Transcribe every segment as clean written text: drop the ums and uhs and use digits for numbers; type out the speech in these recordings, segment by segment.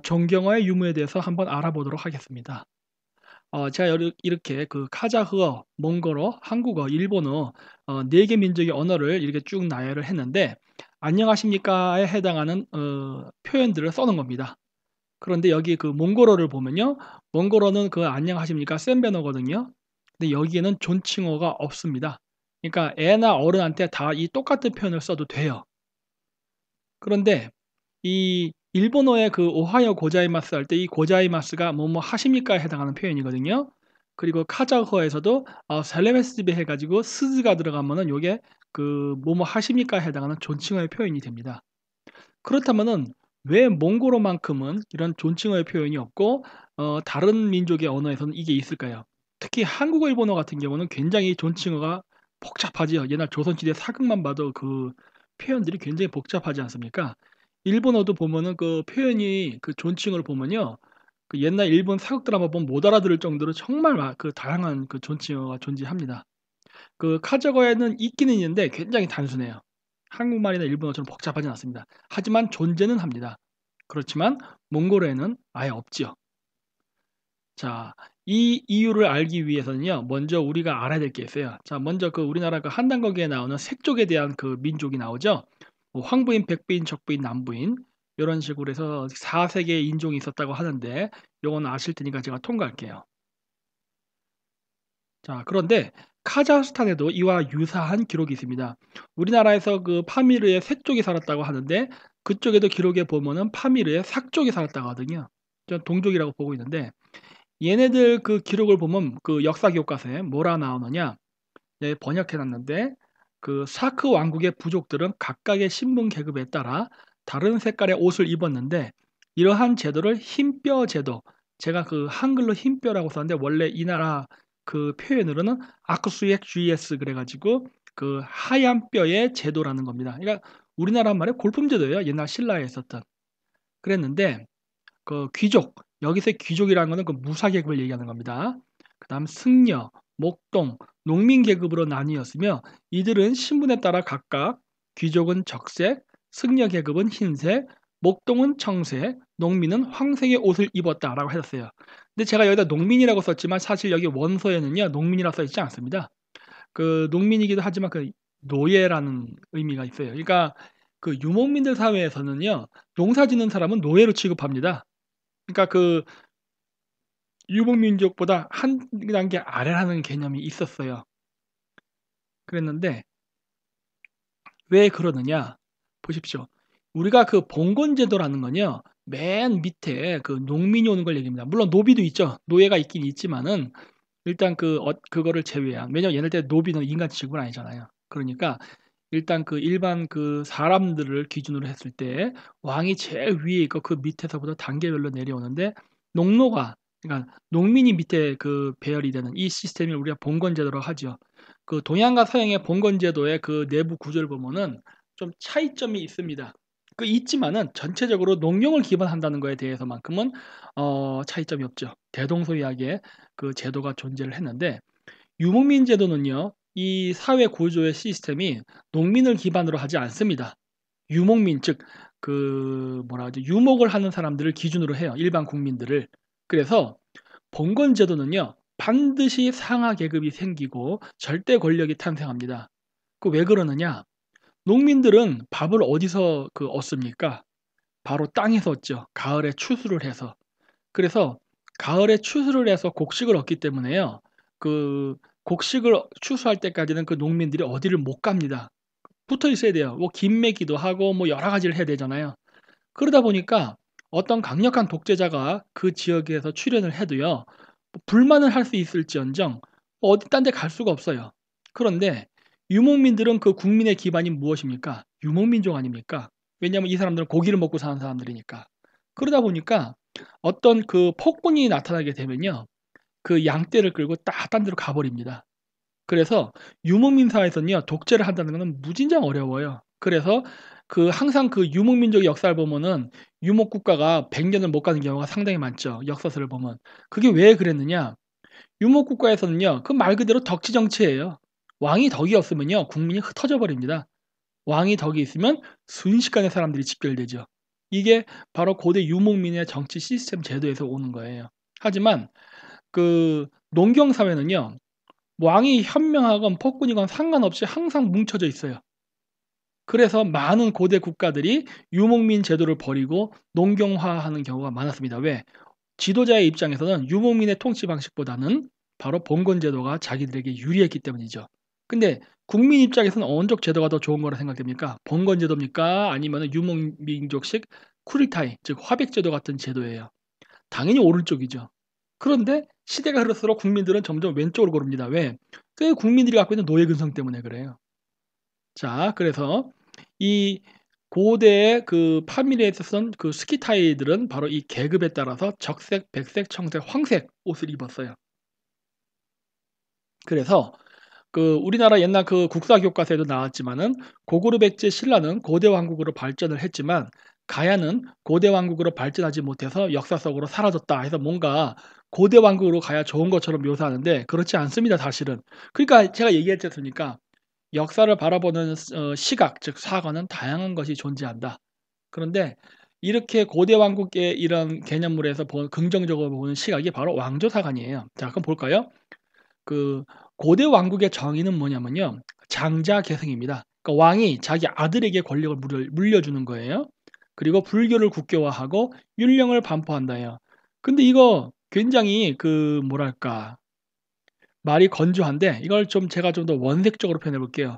존경어의 유무에 대해서 한번 알아보도록 하겠습니다. 제가 이렇게 그 카자흐어, 몽골어, 한국어, 일본어 4개 민족의 언어를 이렇게 쭉 나열을 했는데 안녕하십니까에 해당하는 표현들을 써놓은 겁니다. 그런데 여기 그 몽골어를 보면요. 몽골어는 그 안녕하십니까 센베너거든요. 근데 여기에는 존칭어가 없습니다. 그러니까 애나 어른한테 다 이 똑같은 표현을 써도 돼요. 그런데 이 일본어의 그 오하요 고자이마스 할 때 이 고자이마스가 뭐뭐 하십니까에 해당하는 표현이거든요. 그리고 카자흐어에서도 셀레메스비 해가지고 스즈가 들어가면은 요게 그 뭐뭐 하십니까에 해당하는 존칭어의 표현이 됩니다. 그렇다면은 왜 몽골어만큼은 이런 존칭어의 표현이 없고 다른 민족의 언어에서는 이게 있을까요? 특히 한국어, 일본어 같은 경우는 굉장히 존칭어가 복잡하지요. 옛날 조선시대 사극만 봐도 그 표현들이 굉장히 복잡하지 않습니까? 일본어도 보면은 그 표현이 그 존칭어를 보면요. 그 옛날 일본 사극 드라마 보면 못 알아들을 정도로 정말 그 다양한 그 존칭어가 존재합니다. 그 카자흐어에는 있기는 있는데 굉장히 단순해요. 한국말이나 일본어처럼 복잡하진 않습니다. 하지만 존재는 합니다. 그렇지만 몽골어에는 아예 없지요. 자, 이 이유를 알기 위해서는요. 먼저 우리가 알아야 될 게 있어요. 자, 먼저 그 우리나라 그 한단거기에 나오는 색족에 대한 그 민족이 나오죠. 뭐 황부인, 백부인, 적부인, 남부인 이런 식으로 해서 4세계의 인종이 있었다고 하는데 요건 아실 테니까 제가 통과할게요. 자, 그런데 카자흐스탄에도 이와 유사한 기록이 있습니다. 우리나라에서 그 파미르의 셋족이 살았다고 하는데 그쪽에도 기록에 보면은 파미르의 삭족이 살았다고 하거든요. 전 동족이라고 보고 있는데 얘네들 그 기록을 보면 그 역사 교과서에 뭐라 나오느냐? 네, 번역해 놨는데 그 사크 왕국의 부족들은 각각의 신분 계급에 따라 다른 색깔의 옷을 입었는데 이러한 제도를 흰뼈 제도, 제가 그 한글로 흰뼈라고 썼는데 원래 이 나라 그 표현으로는 아크수액 GS 그래가지고 그 하얀 뼈의 제도라는 겁니다. 그러니까 우리나라 말에 골품제도예요. 옛날 신라에 있었던. 그랬는데 그 귀족, 여기서 귀족이라는 거는 그 무사 계급을 얘기하는 겁니다. 그다음 승려, 목동, 농민 계급으로 나뉘었으며 이들은 신분에 따라 각각 귀족은 적색, 승려 계급은 흰색, 목동은 청색, 농민은 황색의 옷을 입었다라고 했었어요. 근데 제가 여기다 농민이라고 썼지만 사실 여기 원서에는요 농민이라고 써 있지 않습니다. 그 농민이기도 하지만 그 노예라는 의미가 있어요. 그러니까 그 유목민들 사회에서는요 농사 짓는 사람은 노예로 취급합니다. 그러니까 그 유목민족보다 한 단계 아래라는 개념이 있었어요. 그랬는데 왜 그러느냐? 보십시오. 우리가 그 봉건제도라는 건요. 맨 밑에 그 농민이 오는 걸 얘기합니다. 물론 노비도 있죠. 노예가 있긴 있지만은 일단 그거를 제외한. 왜냐면 얘네들 노비는 인간 취급은 아니잖아요. 그러니까 일단 그 일반 그 사람들을 기준으로 했을 때 왕이 제일 위에 있고 그 밑에서부터 단계별로 내려오는데 농노가 그러니까 농민이 밑에 그 배열이 되는 이 시스템을 우리가 봉건제도라고 하죠. 그 동양과 서양의 봉건제도의 그 내부 구조를 보면은 좀 차이점이 있습니다. 그 있지만은 전체적으로 농경을 기반한다는 거에 대해서만큼은 차이점이 없죠. 대동소이하게 그 제도가 존재를 했는데 유목민 제도는요. 이 사회 구조의 시스템이 농민을 기반으로 하지 않습니다. 유목민 즉 그 뭐라 하죠? 유목을 하는 사람들을 기준으로 해요. 일반 국민들을. 그래서 봉건 제도는요. 반드시 상하 계급이 생기고 절대 권력이 탄생합니다. 그 왜 그러느냐? 농민들은 밥을 어디서 그 얻습니까? 바로 땅에서 얻죠. 가을에 추수를 해서. 그래서 가을에 추수를 해서 곡식을 얻기 때문에요. 그 곡식을 추수할 때까지는 그 농민들이 어디를 못 갑니다. 붙어 있어야 돼요. 뭐 김매기도 하고 뭐 여러 가지를 해야 되잖아요. 그러다 보니까 어떤 강력한 독재자가 그 지역에서 출현을 해도요. 뭐 불만을 할 수 있을지언정 어디 딴 데 갈 수가 없어요. 그런데 유목민들은 그 국민의 기반이 무엇입니까? 유목민족 아닙니까? 왜냐하면 이 사람들은 고기를 먹고 사는 사람들이니까. 그러다 보니까 어떤 그 폭군이 나타나게 되면요. 그 양떼를 끌고 딱 딴 데로 가버립니다. 그래서 유목민 사회에서는요. 독재를 한다는 것은 무진장 어려워요. 그래서 그 항상 그 유목민족의 역사를 보면은 유목 국가가 100년을 못 가는 경우가 상당히 많죠. 역사서를 보면. 그게 왜 그랬느냐? 유목 국가에서는요. 그 말 그대로 덕지 정치예요. 왕이 덕이 없으면요. 국민이 흩어져 버립니다. 왕이 덕이 있으면 순식간에 사람들이 집결되죠. 이게 바로 고대 유목민의 정치 시스템 제도에서 오는 거예요. 하지만 그 농경 사회는요. 왕이 현명하건 폭군이건 상관없이 항상 뭉쳐져 있어요. 그래서 많은 고대 국가들이 유목민 제도를 버리고 농경화하는 경우가 많았습니다. 왜? 지도자의 입장에서는 유목민의 통치 방식보다는 바로 봉건 제도가 자기들에게 유리했기 때문이죠. 근데 국민 입장에서는 어느 쪽 제도가 더 좋은 거라 생각됩니까? 봉건 제도입니까? 아니면 유목민족식 쿠리타이, 즉 화백 제도 같은 제도예요. 당연히 오른쪽이죠. 그런데 시대가 흐를수록 국민들은 점점 왼쪽으로 고릅니다. 왜? 그 국민들이 갖고 있는 노예 근성 때문에 그래요. 자, 그래서 이 고대의 그 파밀리에 있었던 그 스키타이들은 바로 이 계급에 따라서 적색, 백색, 청색, 황색 옷을 입었어요. 그래서 그 우리나라 옛날 그 국사 교과서에도 나왔지만은 고구려 백제 신라는 고대 왕국으로 발전을 했지만 가야는 고대 왕국으로 발전하지 못해서 역사 속으로 사라졌다 해서 뭔가 고대 왕국으로 가야 좋은 것처럼 묘사하는데 그렇지 않습니다, 사실은. 그러니까 제가 얘기했지 않습니까? 역사를 바라보는 시각, 즉 사관은 다양한 것이 존재한다. 그런데 이렇게 고대 왕국의 이런 개념물에서 긍정적으로 보는 시각이 바로 왕조사관이에요. 자, 그럼 볼까요? 그 고대 왕국의 정의는 뭐냐면요. 장자계승입니다. 그러니까 왕이 자기 아들에게 권력을 물려주는 거예요. 그리고 불교를 국교화하고 율령을 반포한다예요. 근데 이거 굉장히 그 뭐랄까 말이 건조한데 이걸 좀 제가 좀 더 원색적으로 표현해 볼게요.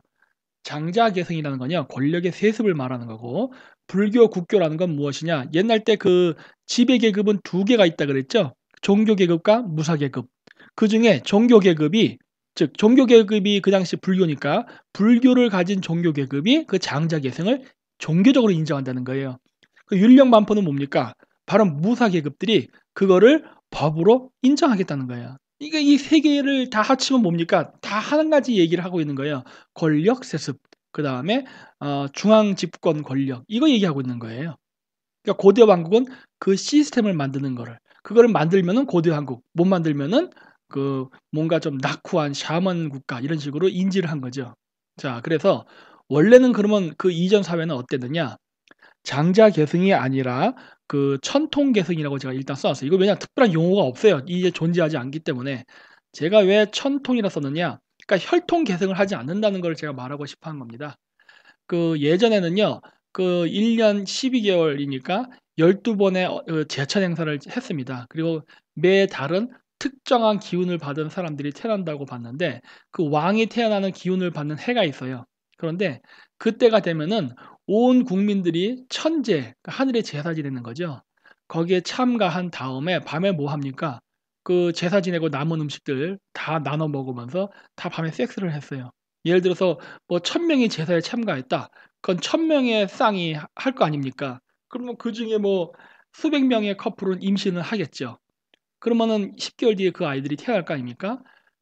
장자계승이라는 거냐 권력의 세습을 말하는 거고 불교 국교라는 건 무엇이냐 옛날 때 그 지배계급은 두 개가 있다 그랬죠. 종교계급과 무사계급. 그중에 종교계급이 즉 종교계급이 그 당시 불교니까 불교를 가진 종교계급이 그 장자계승을 종교적으로 인정한다는 거예요. 그 율령반포는 뭡니까? 바로 무사계급들이 그거를 법으로 인정하겠다는 거예요. 이게 이 세 개를 다 합치면 뭡니까? 다 한 가지 얘기를 하고 있는 거예요. 권력 세습, 그다음에 중앙 집권 권력 이거 얘기하고 있는 거예요. 그러니까 고대 왕국은 그 시스템을 만드는 거를 그거를 만들면은 고대 왕국, 못 만들면은 그 뭔가 좀 낙후한 샤먼 국가 이런 식으로 인지를 한 거죠. 자, 그래서 원래는 그러면 그 이전 사회는 어땠느냐? 장자 계승이 아니라 그 천통 계승이라고 제가 일단 써놨어요. 이거 왜냐 특별한 용어가 없어요. 이게 존재하지 않기 때문에 제가 왜 천통이라 썼느냐? 그러니까 혈통 계승을 하지 않는다는 걸 제가 말하고 싶어 한 겁니다. 그 예전에는요. 그 1년 12개월이니까 12번의 제천 행사를 했습니다. 그리고 매 달은 특정한 기운을 받은 사람들이 태어난다고 봤는데 그 왕이 태어나는 기운을 받는 해가 있어요. 그런데 그때가 되면은 온 국민들이 천제, 그러니까 하늘의 제사 지내는 거죠. 거기에 참가한 다음에 밤에 뭐 합니까? 그 제사 지내고 남은 음식들 다 나눠 먹으면서 다 밤에 섹스를 했어요. 예를 들어서 뭐 1000명이 제사에 참가했다. 그건 1000명의 쌍이 할 거 아닙니까? 그러면 그중에 뭐 수백 명의 커플은 임신을 하겠죠. 그러면은 10개월 뒤에 그 아이들이 태어날 거 아닙니까?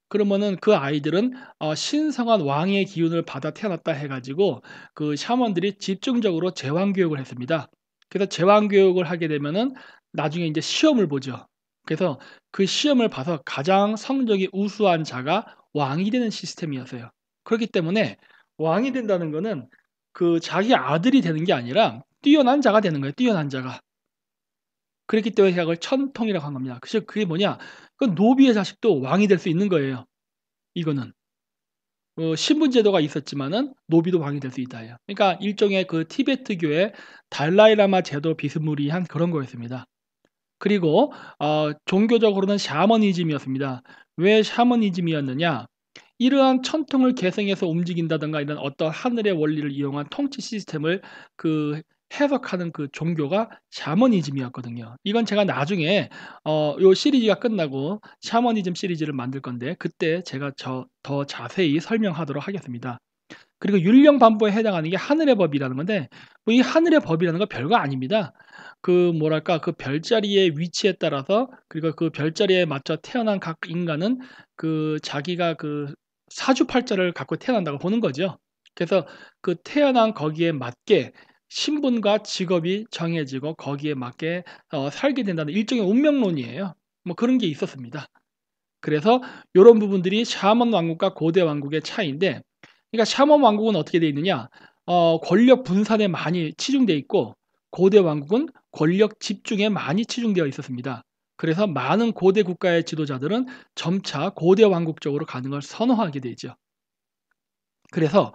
그러면은 그 아이들은 신성한 왕의 기운을 받아 태어났다 해 가지고 그 샤먼들이 집중적으로 제왕 교육을 했습니다. 그래서 제왕 교육을 하게 되면은 나중에 인제 시험을 보죠. 그래서 그 시험을 봐서 가장 성적이 우수한 자가 왕이 되는 시스템이었어요. 그렇기 때문에 왕이 된다는 거는 그 자기 아들이 되는 게 아니라 뛰어난 자가 되는 거예요, 뛰어난 자가. 그랬기 때문에 제가 그걸 천통이라고 한 겁니다. 그래서 그게 뭐냐? 그 노비의 자식도 왕이 될 수 있는 거예요. 이거는. 신분 제도가 있었지만은 노비도 왕이 될 수 있다예요. 그러니까 일종의 그 티베트교의 달라이라마 제도 비스무리한 그런 거였습니다. 그리고 종교적으로는 샤머니즘이었습니다. 왜 샤머니즘이었느냐? 이러한 천통을 계승해서 움직인다든가 이런 어떤 하늘의 원리를 이용한 통치 시스템을 그 해석하는 그 종교가 샤머니즘이었거든요. 이건 제가 나중에 요 시리즈가 끝나고 샤머니즘 시리즈를 만들 건데 그때 제가 더 자세히 설명하도록 하겠습니다. 그리고 율령 반포에 해당하는 게 하늘의 법이라는 건데 뭐 이 하늘의 법이라는 건 별거 아닙니다. 그 뭐랄까 그 별자리의 위치에 따라서 그리고 그 별자리에 맞춰 태어난 각 인간은 그 자기가 그 사주팔자를 갖고 태어난다고 보는 거죠. 그래서 그 태어난 거기에 맞게 신분과 직업이 정해지고 거기에 맞게 살게 된다는 일종의 운명론이에요. 뭐 그런 게 있었습니다. 그래서 요런 부분들이 샤먼 왕국과 고대 왕국의 차이인데 그러니까 샤먼 왕국은 어떻게 돼 있느냐? 권력 분산에 많이 치중돼 있고 고대 왕국은 권력 집중에 많이 치중되어 있었습니다. 그래서 많은 고대 국가의 지도자들은 점차 고대 왕국 쪽으로 가는 걸 선호하게 되죠. 그래서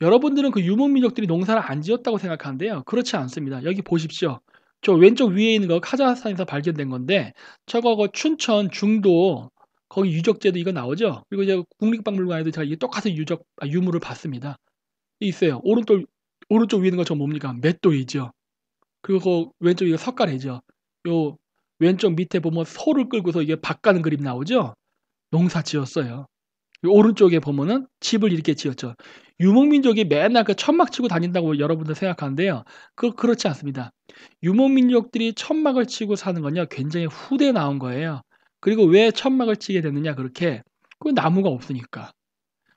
여러분들은 그 유목민족들이 농사를 안 지었다고 생각하는데요. 그렇지 않습니다. 여기 보십시오. 저 왼쪽 위에 있는 거 카자흐스탄에서 발견된 건데 저거 그 춘천 중도 거기 유적지에도 이거 나오죠. 그리고 이제 국립박물관에도 제가 이게 똑같은 유물을 봤습니다. 있어요. 오른쪽 위에 있는 거 저 뭡니까? 맷돌이죠. 그리고 왼쪽 이거 석가래죠. 요 왼쪽 밑에 보면 소를 끌고서 이게 밭 가는 그림 나오죠. 농사 지었어요. 오른쪽에 보면은 집을 이렇게 지었죠. 유목민족이 맨날 그 천막 치고 다닌다고 여러분들 생각하는데요. 그렇지 않습니다. 유목민족들이 천막을 치고 사는 건요, 굉장히 후대에 나온 거예요. 그리고 왜 천막을 치게 됐느냐, 그렇게. 그 나무가 없으니까.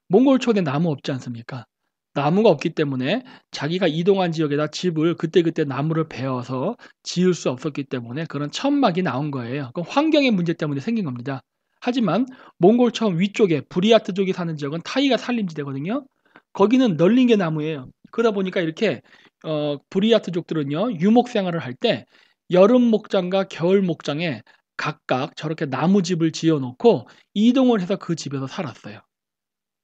몽골촌에 나무 없지 않습니까? 나무가 없기 때문에 자기가 이동한 지역에다 집을 그때그때 나무를 베어서 지을 수 없었기 때문에 그런 천막이 나온 거예요. 그 환경의 문제 때문에 생긴 겁니다. 하지만 몽골처럼 위쪽에 부리아트족이 사는 지역은 타이가 산림지대거든요. 거기는 널린 게 나무예요. 그러다 보니까 이렇게 부리아트족들은요, 유목 생활을 할 때 여름 목장과 겨울 목장에 각각 저렇게 나무집을 지어 놓고 이동을 해서 그 집에서 살았어요.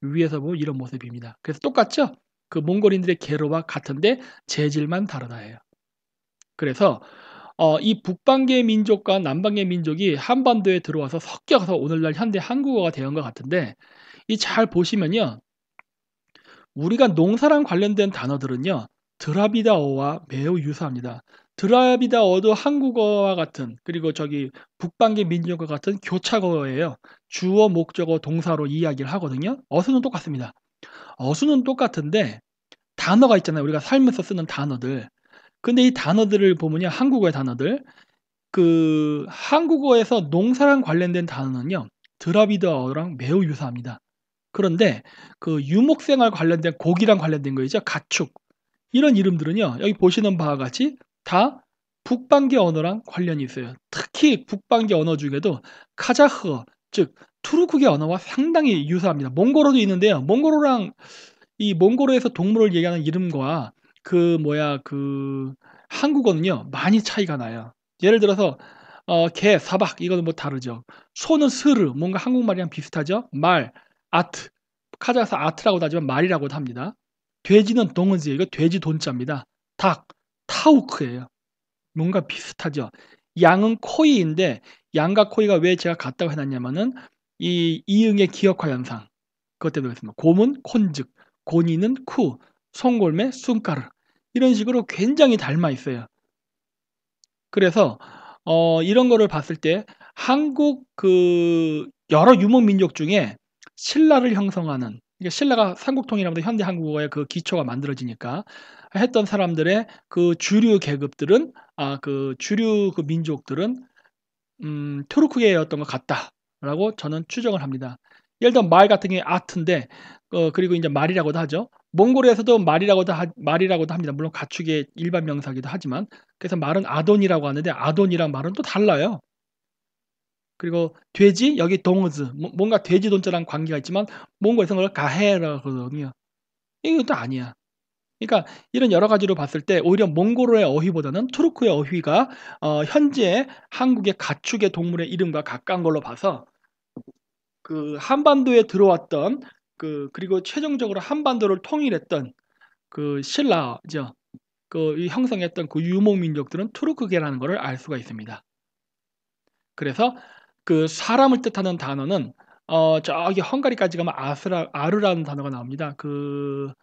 위에서 보면 이런 모습입니다. 그래서 똑같죠? 그 몽골인들의 계로와 같은데 재질만 다르다예요. 그래서 이 북방계 민족과 남방계 민족이 한반도에 들어와서 섞여서 오늘날 현대 한국어가 되는 것 같은데 이 잘 보시면요. 우리가 농사랑 관련된 단어들은요. 드라비다어와 매우 유사합니다. 드라비다어도 한국어와 같은 그리고 저기 북방계 민족과 같은 교차어예요. 주어, 목적어, 동사로 이야기를 하거든요. 어수는 똑같습니다. 어수는 똑같은데 단어가 있잖아요. 우리가 살면서 쓰는 단어들. 근데 이 단어들을 보면요. 한국어의 단어들. 그 한국어에서 농사랑 관련된 단어는요. 드라비다어랑 매우 유사합니다. 그런데 그 유목생활 관련된 고기랑 관련된 거 있죠. 가축. 이런 이름들은요. 여기 보시는 바와 같이 다 북방계 언어랑 관련이 있어요. 특히 북방계 언어 중에도 카자흐어, 즉 투르크계 언어와 상당히 유사합니다. 몽골어도 있는데요. 몽골어랑 이 몽골어에서 동물을 얘기하는 이름과 그 한국어는요. 많이 차이가 나요. 예를 들어서 개, 사박 이거는 뭐 다르죠. 소는 스르 뭔가 한국말이랑 비슷하죠. 말, 아트. 카자흐에서 아트라고도 하지만 말이라고도 합니다. 돼지는 동은지 이거 돼지 돈자입니다. 닭, 타우크예요. 뭔가 비슷하죠. 양은 코이인데 양과 코이가 왜 제가 같다고 해놨냐면은 이 이응의 기억화 현상 그것 때문에 그렇습니다. 곰은 콘즉, 고니는 쿠, 송골매 숭까르 이런 식으로 굉장히 닮아 있어요. 그래서 이런 거를 봤을 때 한국 그 여러 유목 민족 중에 신라를 형성하는 이게 신라가 삼국통일하면서 현대 한국어의 그 기초가 만들어지니까 했던 사람들의 그 주류 계급들은 그 주류 그 민족들은 투르크계였던 것 같다라고 저는 추정을 합니다. 예를 들어 말 같은 게 아트인데 그리고 이제 말이라고도 하죠. 몽골에서도 말이라고도 합니다. 물론 가축의 일반 명사기도 하지만 그래서 말은 아돈이라고 하는데 아돈이랑 말은 또 달라요. 그리고 돼지 여기 동즈 뭔가 돼지 돈자랑 관계가 있지만 몽골에서는 그걸 가헤라고 그러거든요. 이것도 아니야. 그러니까 이런 여러 가지로 봤을 때 오히려 몽골어의 어휘보다는 투르크의 어휘가 현재 한국의 가축의 동물의 이름과 가까운 걸로 봐서 그 한반도에 들어왔던 그리고 최종적으로 한반도를 통일했던 그 신라죠. 이 형성했던 그 유목 민족들은 투르크계라는 것을 알 수가 있습니다. 그래서 그 사람을 뜻하는 단어는 저기 헝가리까지 가면 아르라는 단어가 나옵니다. 그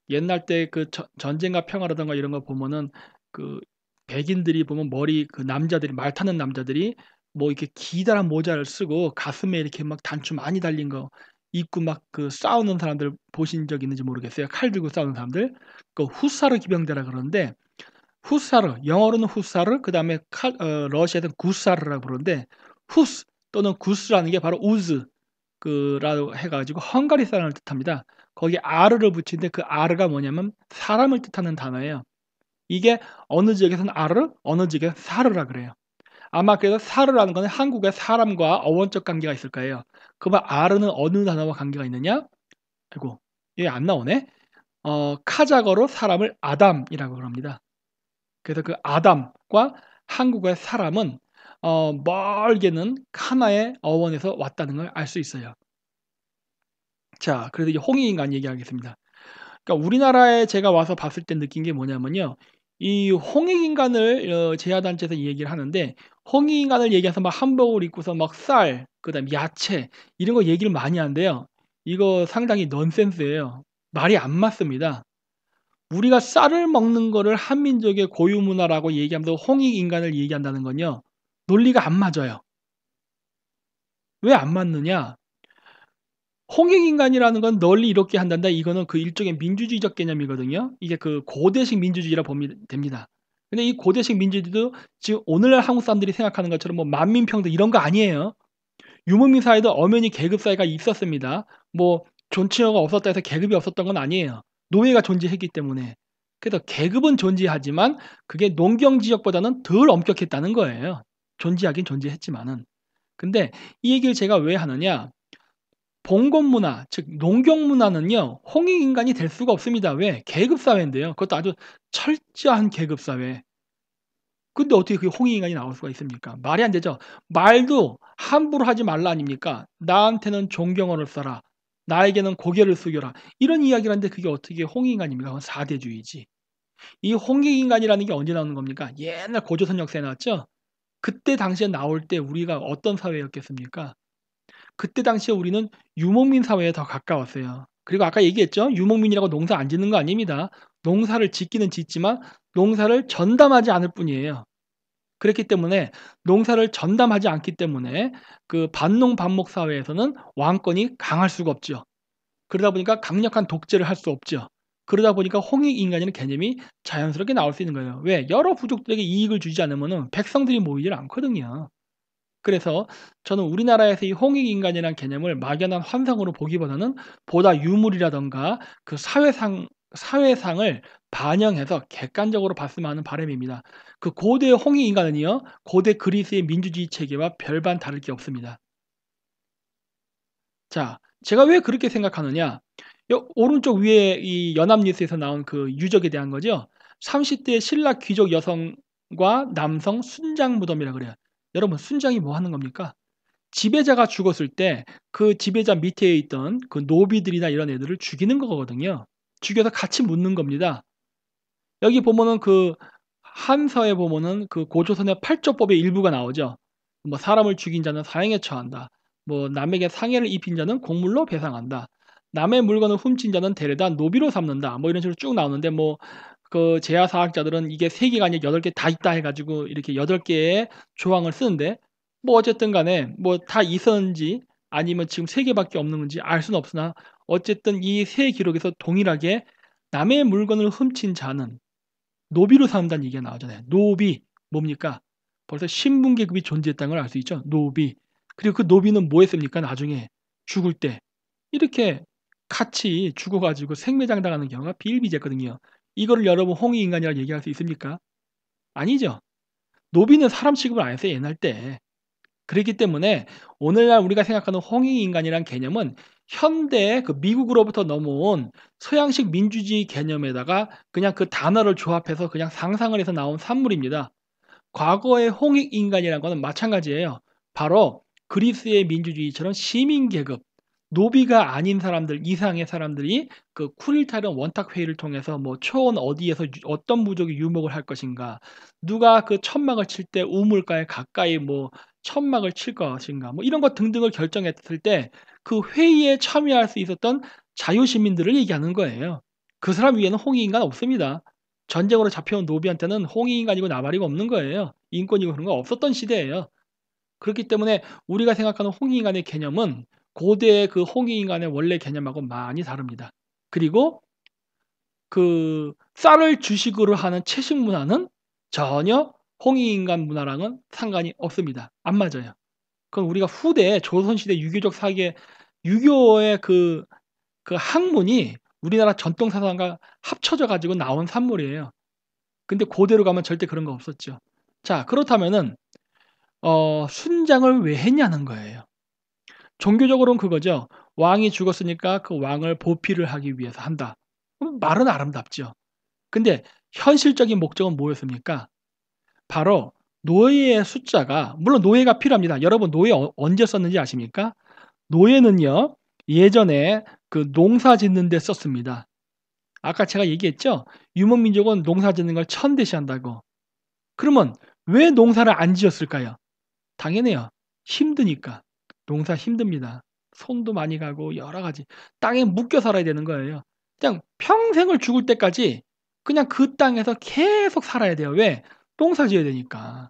옛날 때 그 전쟁과 평화라든가 이런 거 보면은 그 백인들이 보면 머리 그 남자들이 말 타는 남자들이 뭐 이렇게 기다란 모자를 쓰고 가슴에 이렇게 막 단추 많이 달린 거 입고 막 그 싸우는 사람들 보신 적 있는지 모르겠어요. 칼 들고 싸우는 사람들. 그 후사르 기병대라 그러는데 후사르 영어로는 후사르 그다음에 러시아에서는 구사르라고 부르는데 후스 또는 구스라는 게 바로 우즈 라고 해 가지고 헝가리 사람을 뜻합니다. 거기에 아르를 붙이는데 그 아르가 뭐냐면 사람을 뜻하는 단어예요. 이게 어느 지역에서는 아르, 어느 지역에서는 사르라 그래요. 아마 그래서 사르라는 거는 한국의 사람과 어원적 관계가 있을 거예요. 그러면 아르는 어느 단어와 관계가 있느냐? 아이고, 얘 안 나오네. 카자거로 사람을 아담이라고 그럽니다. 그래서 그 아담과 한국의 사람은 멀게는 하나의 어원에서 왔다는 걸 알 수 있어요. 자, 그래서 이제 홍익인간 얘기하겠습니다. 그러니까 우리나라에 제가 와서 봤을 때 느낀 게 뭐냐면요. 이 홍익인간을 제야단체에서 얘기를 하는데 홍익인간을 얘기해서 막 한복을 입고서 막 쌀, 그다음에 야채 이런 거 얘기를 많이 한대요. 이거 상당히 넌센스예요. 말이 안 맞습니다. 우리가 쌀을 먹는 거를 한민족의 고유 문화라고 얘기하면서 홍익인간을 얘기한다는 건요. 논리가 안 맞아요. 왜 안 맞느냐? 홍익인간이라는 건 널리 이렇게 한단다. 이거는 그 일종의 민주주의적 개념이거든요. 이게 그 고대식 민주주의라 보면 됩니다. 근데 이 고대식 민주주의도 지금 오늘날 한국 사람들이 생각하는 것처럼 뭐 만민평등 이런 거 아니에요. 유목민 사회도 엄연히 계급 사회가 있었습니다. 뭐 존칭어가 없었다 해서 계급이 없었던 건 아니에요. 노예가 존재했기 때문에. 그래서 계급은 존재하지만 그게 농경 지역보다는 덜 엄격했다는 거예요. 존재하긴 존재했지만은. 근데 이 얘기를 제가 왜 하느냐? 봉건 문화, 즉 농경 문화는요. 홍익 인간이 될 수가 없습니다. 왜? 계급 사회인데요. 그것도 아주 철저한 계급 사회. 근데 어떻게 그게 홍익 인간이 나올 수가 있습니까? 말이 안 되죠. 말도 함부로 하지 말라 아닙니까? 나한테는 존경어를 써라. 나에게는 고개를 숙여라. 이런 이야기를 하는데 그게 어떻게 홍익 인간입니까? 그건 사대주의지. 이 홍익 인간이라는 게 언제 나오는 겁니까? 옛날 고조선 역사에 나왔죠. 그때 당시에 나올 때 우리가 어떤 사회였겠습니까? 그때 당시에 우리는 유목민 사회에 더 가까웠어요. 그리고 아까 얘기했죠. 유목민이라고 농사 안 짓는 거 아닙니다. 농사를 짓기는 짓지만 농사를 전담하지 않을 뿐이에요. 그렇기 때문에 농사를 전담하지 않기 때문에 그 반농 반목 사회에서는 왕권이 강할 수가 없죠. 그러다 보니까 강력한 독재를 할 수 없죠. 그러다 보니까 홍익 인간이라는 개념이 자연스럽게 나올 수 있는 거예요. 왜? 여러 부족들에게 이익을 주지 않으면 백성들이 모이질 않거든요. 그래서 저는 우리나라에서 이 홍익인간이라는 개념을 막연한 환상으로 보기보다는 보다 유물이라든가 그 사회상을 반영해서 객관적으로 봤으면 하는 바람입니다. 그 고대 홍익인간은요, 고대 그리스의 민주주의 체계와 별반 다를 게 없습니다. 자, 제가 왜 그렇게 생각하느냐? 오른쪽 위에 이 연합뉴스에서 나온 그 유적에 대한 거죠. 30대 신라 귀족 여성과 남성 순장 무덤이라 그래요. 여러분, 순장이 뭐 하는 겁니까? 지배자가 죽었을 때 그 지배자 밑에 있던 그 노비들이나 이런 애들을 죽이는 거거든요. 죽여서 같이 묻는 겁니다. 여기 보면은 그 한서에 보면은 그 고조선의 팔조법의 일부가 나오죠. 뭐 사람을 죽인 자는 사형에 처한다. 뭐 남에게 상해를 입힌 자는 곡물로 배상한다. 남의 물건을 훔친 자는 데려다 노비로 삼는다. 뭐 이런 식으로 쭉 나오는데 뭐 그 재야사학자들은 이게 3개가 아니라 8개 다 있다 해 가지고 이렇게 8개의 조항을 쓰는데 뭐 어쨌든 간에 뭐 다 있었는지 아니면 지금 3개밖에 없는 건지 알 수는 없으나 어쨌든 이 세 기록에서 동일하게 남의 물건을 훔친 자는 노비로 삼는다는 얘기가 나오잖아요. 노비 뭡니까? 벌써 신분 계급이 존재했다는 걸 알 수 있죠. 노비. 그리고 그 노비는 뭐 했습니까? 나중에 죽을 때 이렇게 같이 죽어 가지고 생매장당하는 경우가 비일비재했거든요. 이거를 여러분 홍익인간이라고 얘기할 수 있습니까? 아니죠. 노비는 사람 취급을 안 했어요, 옛날 때. 그렇기 때문에 오늘날 우리가 생각하는 홍익인간이란 개념은 현대의 그 미국으로부터 넘어온 서양식 민주주의 개념에다가 그냥 그 단어를 조합해서 그냥 상상을 해서 나온 산물입니다. 과거의 홍익인간이라는 것은 마찬가지예요. 바로 그리스의 민주주의처럼 시민계급, 노비가 아닌 사람들 이상의 사람들이 그 쿠릴타르 원탁 회의를 통해서 뭐 초원 어디에서 어떤 부족이 유목을 할 것인가, 누가 그 천막을 칠 때 우물가에 가까이 뭐 천막을 칠 것인가, 뭐 이런 것 등등을 결정했을 때 그 회의에 참여할 수 있었던 자유시민들을 얘기하는 거예요. 그 사람 위에는 홍익인간 없습니다. 전쟁으로 잡혀온 노비한테는 홍익인간이고 나발이고 없는 거예요. 인권이고 그런 거 없었던 시대예요. 그렇기 때문에 우리가 생각하는 홍익인간의 개념은 고대의 그 홍익인간의 원래 개념하고 많이 다릅니다. 그리고 그 쌀을 주식으로 하는 채식 문화는 전혀 홍익인간 문화랑은 상관이 없습니다. 안 맞아요. 그건 우리가 후대 조선시대 유교적 사기에 유교의 그 학문이 우리나라 전통 사상과 합쳐져 가지고 나온 산물이에요. 근데 고대로 가면 절대 그런 거 없었죠. 자, 그렇다면은 순장을 왜 했냐는 거예요. 종교적으로는 그거죠. 왕이 죽었으니까 그 왕을 보필을 하기 위해서 한다. 말은 아름답죠. 근데 현실적인 목적은 뭐였습니까? 바로 노예의 숫자가, 물론 노예가 필요합니다. 여러분 노예 언제 썼는지 아십니까? 노예는요, 예전에 그 농사 짓는 데 썼습니다. 아까 제가 얘기했죠? 유목민족은 농사 짓는 걸 천대시한다고. 그러면 왜 농사를 안 지었을까요? 당연해요. 힘드니까. 농사 힘듭니다. 손도 많이 가고 여러 가지. 땅에 묶여 살아야 되는 거예요. 그냥 평생을 죽을 때까지 그냥 그 땅에서 계속 살아야 돼요. 왜? 농사 지어야 되니까.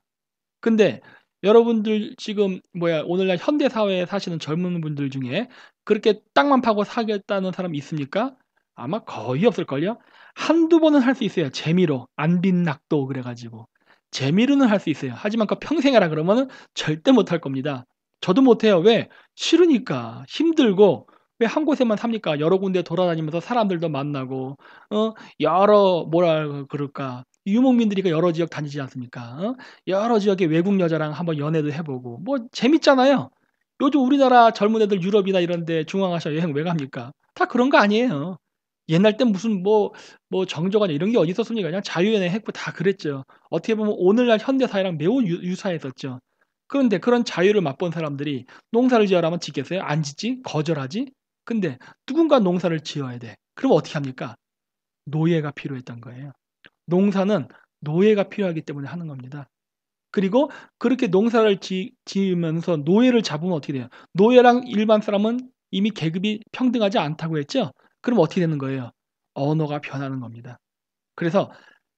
근데 여러분들 지금 오늘날 현대 사회에 사시는 젊은 분들 중에 그렇게 땅만 파고 살겠다는 사람이 있습니까? 아마 거의 없을걸요? 한두 번은 할 수 있어요. 재미로. 안빈낙도 그래 가지고. 재미로는 할 수 있어요. 하지만 그 평생 해라 그러면은 절대 못할 겁니다. 저도 못 해요. 왜? 싫으니까. 힘들고. 왜 한 곳에만 삽니까? 여러 군데 돌아다니면서 사람들도 만나고 여러 뭐라 그럴까? 유목민들이 여러 지역 다니지 않습니까? 여러 지역의 외국 여자랑 한번 연애도 해 보고 뭐 재밌잖아요. 요즘 우리나라 젊은 애들 유럽이나 이런 데 중앙아시아 여행 왜 갑니까? 다 그런 거 아니에요. 옛날 땐 무슨 정적이나 이런 게 어디 있었습니까? 그냥 자유연애 했고 다 그랬죠. 어떻게 보면 오늘날 현대 사회랑 매우 유사했었죠. 그런데 그런 자유를 맛본 사람들이 농사를 지어라면 짓겠어요? 안 짓지? 거절하지? 근데 누군가 농사를 지어야 돼. 그럼 어떻게 합니까? 노예가 필요했던 거예요. 농사는 노예가 필요하기 때문에 하는 겁니다. 그리고 그렇게 농사를 지으면서 노예를 잡으면 어떻게 돼요? 노예랑 일반 사람은 이미 계급이 평등하지 않다고 했죠? 그럼 어떻게 되는 거예요? 언어가 변하는 겁니다. 그래서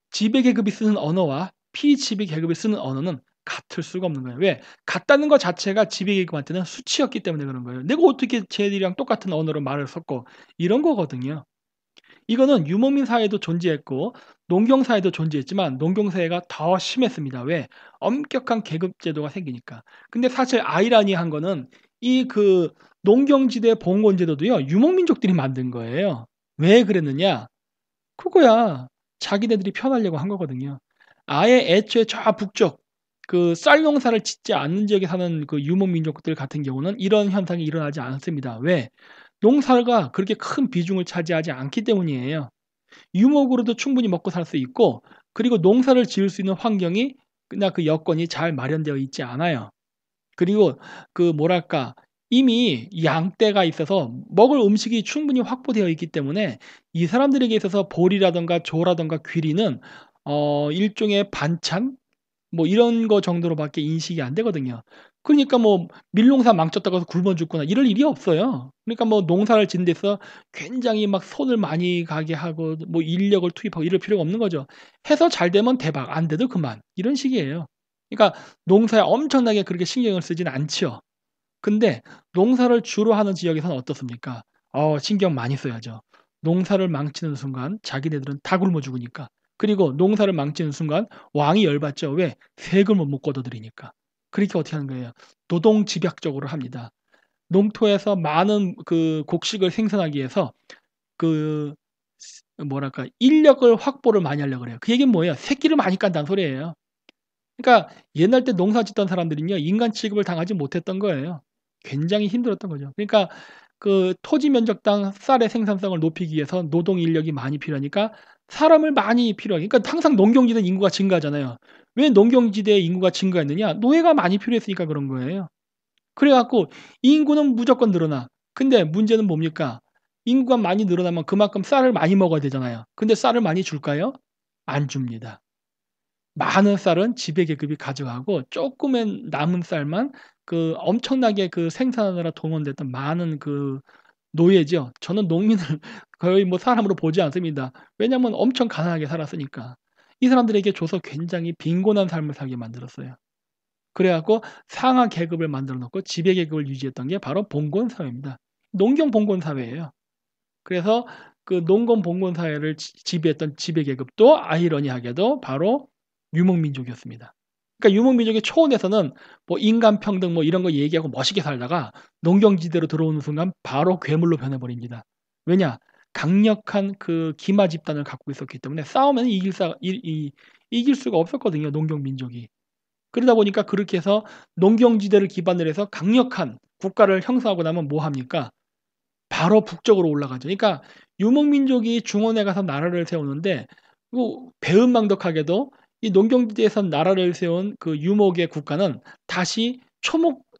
지배 계급이 쓰는 언어와 피지배 계급이 쓰는 언어는 같을 수가 없는 거예요. 왜? 같다는 것 자체가 지배 계급한테는 수치였기 때문에 그런 거예요. 내가 어떻게 쟤들이랑 똑같은 언어로 말을 섞고 이런 거거든요. 이거는 유목민 사회도 존재했고 농경 사회도 존재했지만 농경 사회가 더 심했습니다. 왜? 엄격한 계급 제도가 생기니까. 근데 사실 아이러니한 거는 이 농경지대 봉건 제도도요. 유목민족들이 만든 거예요. 왜 그랬느냐? 그거야. 자기네들이 편하려고 한 거거든요. 아예 애초에 저 북쪽 쌀 농사를 짓지 않는 지역에 사는 유목민족들 같은 경우는 이런 현상이 일어나지 않습니다. 왜? 농사가 그렇게 큰 비중을 차지하지 않기 때문이에요. 유목으로도 충분히 먹고 살 수 있고 그리고 농사를 지을 수 있는 환경이 나 여건이 잘 마련되어 있지 않아요. 그리고 뭐랄까 이미 양떼가 있어서 먹을 음식이 충분히 확보되어 있기 때문에 이 사람들에게 있어서 보리라든가 조라든가 귀리는 일종의 반찬 이런 거 정도로밖에 인식이 안 되거든요. 그러니까 밀농사 망쳤다고 해서 굶어 죽거나 이럴 일이 없어요. 그러니까 농사를 짓는 데서 굉장히 막 손을 많이 가게 하고 인력을 투입하고 이럴 필요가 없는 거죠. 해서 잘 되면 대박, 안 돼도 그만. 이런 식이에요. 그러니까 농사에 엄청나게 그렇게 신경을 쓰진 않죠. 근데 농사를 주로 하는 지역에서는 어떻습니까? 신경 많이 써야죠. 농사를 망치는 순간 자기네들은 다 굶어 죽으니까. 그리고 농사를 망치는 순간 왕이 열받죠. 왜? 세금을 못 걷어들이니까. 그렇게 어떻게 하는 거예요? 노동집약적으로 합니다. 농토에서 많은 곡식을 생산하기 위해서 그 뭐랄까 인력을 확보를 많이 하려고 그래요. 그 얘기는 뭐예요? 새끼를 많이 깐다는 소리예요. 그러니까 옛날 때 농사 짓던 사람들은요. 인간 취급을 당하지 못했던 거예요. 굉장히 힘들었던 거죠. 그러니까 토지 면적당 쌀의 생산성을 높이기 위해서 노동 인력이 많이 필요하니까 사람을 많이 필요하게 그러니까 항상 농경지대 인구가 증가하잖아요. 왜 농경지대의 인구가 증가했느냐? 노예가 많이 필요했으니까 그런 거예요. 그래 갖고 인구는 무조건 늘어나. 근데 문제는 뭡니까? 인구가 많이 늘어나면 그만큼 쌀을 많이 먹어야 되잖아요. 근데 쌀을 많이 줄까요? 안 줍니다. 많은 쌀은 지배계급이 가져가고 쪼끔의 남은 쌀만 엄청나게 생산하느라 동원됐던 많은 노예죠. 저는 농민을 거의 사람으로 보지 않습니다. 왜냐하면 엄청 가난하게 살았으니까. 이 사람들에게 줘서 굉장히 빈곤한 삶을 살게 만들었어요. 그래 갖고 상하 계급을 만들어 놓고 지배 계급을 유지했던 게 바로 봉건 사회입니다. 농경 봉건 사회예요. 그래서 농건 봉건 사회를 지배했던 지배 계급도 아이러니하게도 바로 유목민족이었습니다. 그러니까 유목민족의 초원에서는 인간 평등 이런 거 얘기하고 멋있게 살다가 농경지대로 들어오는 순간 바로 괴물로 변해버립니다. 왜냐? 강력한 기마 집단을 갖고 있었기 때문에 싸우면 이길 수가 없었거든요, 농경민족이. 그러다 보니까 그렇게 해서 농경지대를 기반으로 해서 강력한 국가를 형성하고 나면 뭐 합니까? 바로 북쪽으로 올라가죠. 그러니까 유목민족이 중원에 가서 나라를 세우는데 그리고 배은망덕하게도 이 농경지대에서 나라를 세운 그 유목의 국가는 다시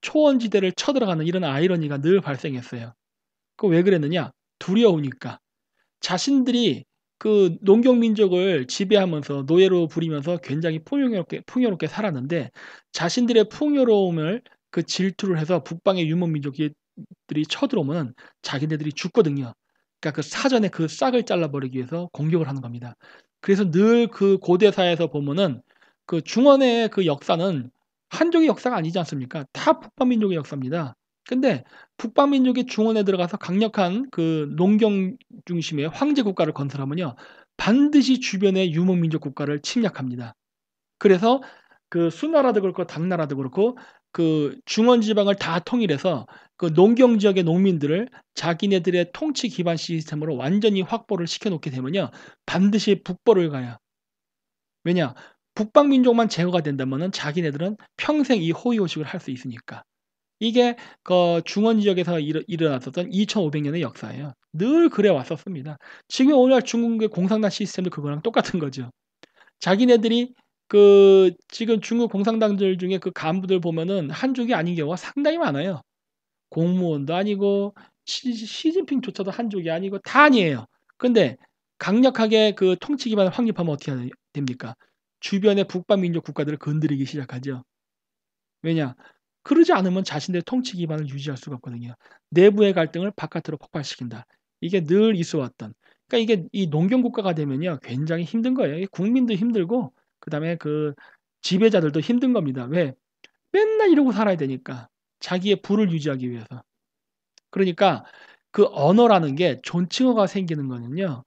초원지대를 쳐들어가는 이런 아이러니가 늘 발생했어요. 그 왜 그랬느냐? 두려우니까. 자신들이 그 농경민족을 지배하면서 노예로 부리면서 굉장히 풍요롭게 살았는데 자신들의 풍요로움을 그 질투를 해서 북방의 유목민족들이 쳐들어오면 자기네들이 죽거든요. 그러니까 그 사전에 그 싹을 잘라버리기 위해서 공격을 하는 겁니다. 그래서 늘 그 고대사에서 보면은 그 중원의 그 역사는 한족의 역사가 아니지 않습니까? 다 북방민족의 역사입니다. 근데 북방민족이 중원에 들어가서 강력한 그 농경 중심의 황제 국가를 건설하면요. 반드시 주변의 유목민족 국가를 침략합니다. 그래서 그 수나라도 그렇고 당나라도 그렇고 그 중원 지방을 다 통일해서 그 농경 지역의 농민들을 자기네들의 통치 기반 시스템으로 완전히 확보를 시켜 놓게 되면요. 반드시 북벌을 가야. 왜냐? 북방 민족만 제거가 된다면은 자기네들은 평생 이 호의호식을 할 수 있으니까. 이게 그 중원 지역에서 일어났었던 2500 년의 역사예요. 늘 그래 왔었습니다. 지금 오늘날 중국의 공산당 시스템도 그거랑 똑같은 거죠. 자기네들이 그 지금 중국 공산당들 중에 그 간부들 보면은 한족이 아닌 경우가 상당히 많아요. 공무원도 아니고 시진핑조차도 한족이 아니고 다 아니에요. 근데 강력하게 그 통치 기반을 확립하면 어떻게 됩니까? 주변의 북방 민족 국가들을 건드리기 시작하죠. 왜냐? 그러지 않으면 자신들의 통치 기반을 유지할 수가 없거든요. 내부의 갈등을 바깥으로 폭발시킨다. 이게 늘 있어 왔던. 그러니까 이게 이 농경 국가가 되면요. 굉장히 힘든 거예요. 이 국민도 힘들고 그다음에 그 지배자들도 힘든 겁니다. 왜? 맨날 이러고 살아야 되니까. 자기의 부를 유지하기 위해서. 그러니까 그 언어라는 게 존칭어가 생기는 거는요.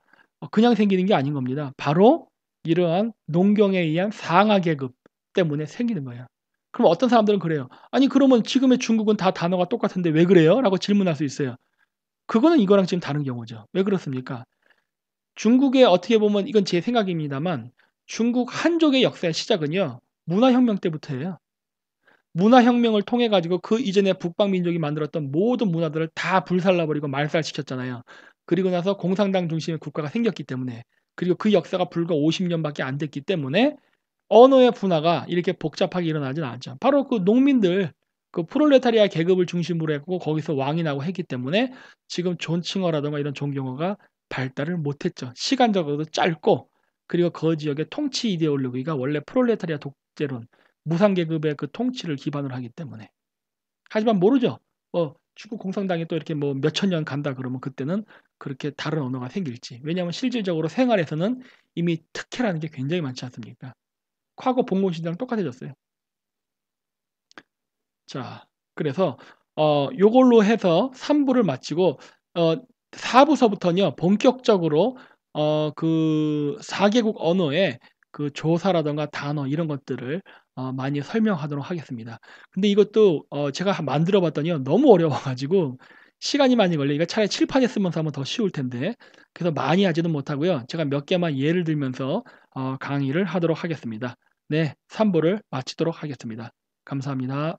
그냥 생기는 게 아닌 겁니다. 바로 이러한 농경에 의한 상하 계급 때문에 생기는 거예요. 그럼 어떤 사람들은 그래요. "아니 그러면 지금의 중국은 다 단어가 똑같은데 왜 그래요?" 라고 질문할 수 있어요. 그거는 이거랑 지금 다른 경우죠. 왜 그렇습니까? 중국의 어떻게 보면 이건 제 생각입니다만 중국 한족의 역사의 시작은요. 문화혁명 때부터예요. 문화혁명을 통해 가지고 그 이전에 북방 민족이 만들었던 모든 문화들을 다 불살라 버리고 말살시켰잖아요. 그리고 나서 공산당 중심의 국가가 생겼기 때문에 그리고 그 역사가 불과 50 년밖에 안 됐기 때문에 언어의 분화가 이렇게 복잡하게 일어나진 않죠. 바로 그 농민들 그 프롤레타리아 계급을 중심으로 했고 거기서 왕이 나고 했기 때문에 지금 존칭어라든가 이런 존경어가 발달을 못했죠. 시간적으로도 짧고 그리고 그 지역의 통치 이데올로기가 원래 프롤레타리아 독재론 무상계급의 그 통치를 기반으로 하기 때문에. 하지만 모르죠. 중국 공산당이 또 이렇게 뭐 몇천 년 간다 그러면 그때는 그렇게 다른 언어가 생길지. 왜냐하면 실질적으로 생활에서는 이미 특혜라는 게 굉장히 많지 않습니까? 과거 봉건 시대랑 똑같아졌어요. 자, 그래서 요걸로 해서 3 부를 마치고 4 부서부터는요. 본격적으로 그 4 개국 언어의 그 조사라든가 단어 이런 것들을 많이 설명하도록 하겠습니다. 근데 이것도 제가 만들어 봤더니요. 너무 어려워 가지고 시간이 많이 걸려요. 이거 차라리 칠판에 쓰면서 하면 더 쉬울 텐데. 그래서 많이 하지는 못하고요. 제가 몇 개만 예를 들면서 강의를 하도록 하겠습니다. 네. 3 부를 마치도록 하겠습니다. 감사합니다.